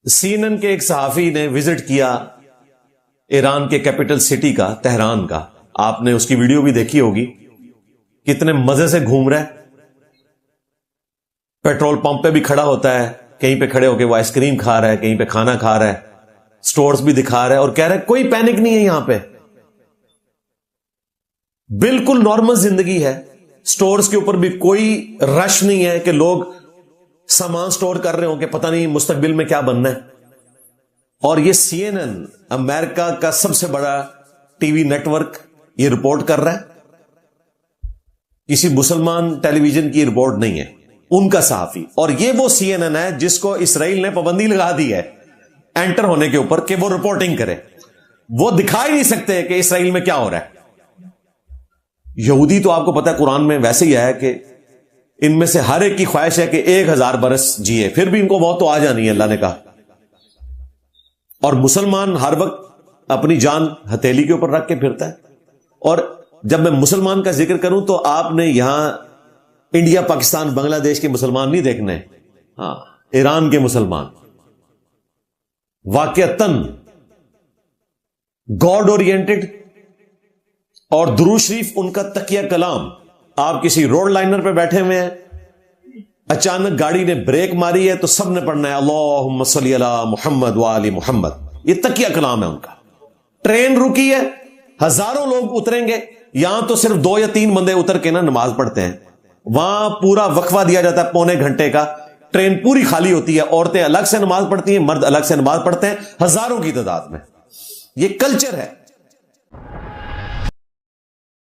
سی N N کے ایک صحافی نے وزٹ کیا ایران کے کیپٹل سٹی کا، تہران کا. آپ نے اس کی ویڈیو بھی دیکھی ہوگی، کتنے مزے سے گھوم رہا ہے. پیٹرول پمپ پہ بھی کھڑا ہوتا ہے، کہیں پہ کھڑے ہو کے وہ آئس کریم کھا رہا ہے، کہیں پہ کھانا کھا رہا ہے، سٹورز بھی دکھا رہا ہے اور کہہ رہا ہے کوئی پینک نہیں ہے یہاں پہ، بالکل نارمل زندگی ہے. سٹورز کے اوپر بھی کوئی رش نہیں ہے کہ لوگ سامان سٹور کر رہے ہوں کہ پتہ نہیں مستقبل میں کیا بننا ہے. اور یہ سی این این، امریکہ کا سب سے بڑا ٹی وی نیٹ ورک، یہ رپورٹ کر رہا ہے. کسی مسلمان ٹیلی ویژن کی رپورٹ نہیں ہے، ان کا صحافی. اور یہ وہ سی این این ہے جس کو اسرائیل نے پابندی لگا دی ہے انٹر ہونے کے اوپر کہ وہ رپورٹنگ کرے. وہ دکھا ہی نہیں سکتے کہ اسرائیل میں کیا ہو رہا ہے. یہودی تو آپ کو پتا ہے قرآن میں ویسے ہی ہے کہ ان میں سے ہر ایک کی خواہش ہے کہ 1000 برس جیے، پھر بھی ان کو موت تو آ جانی ہے، اللہ نے کہا. اور مسلمان ہر وقت اپنی جان ہتھیلی کے اوپر رکھ کے پھرتا ہے. اور جب میں مسلمان کا ذکر کروں تو آپ نے یہاں انڈیا، پاکستان، بنگلہ دیش کے مسلمان نہیں دیکھنے، ہاں ایران کے مسلمان واقعتاً گاڈ اورینٹڈ اور درود شریف ان کا تکیہ کلام. آپ کسی روڈ لائنر پہ بیٹھے ہوئے ہیں، اچانک گاڑی نے بریک ماری ہے تو سب نے پڑھنا ہے اللہم صلی علی محمد وآل محمد. یہ تکیہ کلام ہے ان کا. ٹرین رکی ہے، ہزاروں لوگ اتریں گے، یہاں تو صرف 2 یا 3 بندے اتر کے نا نماز پڑھتے ہیں. وہاں پورا وقفہ دیا جاتا ہے پونے گھنٹے کا، ٹرین پوری خالی ہوتی ہے، عورتیں الگ سے نماز پڑھتی ہیں، مرد الگ سے نماز پڑھتے ہیں، ہزاروں کی تعداد میں. یہ کلچر ہے.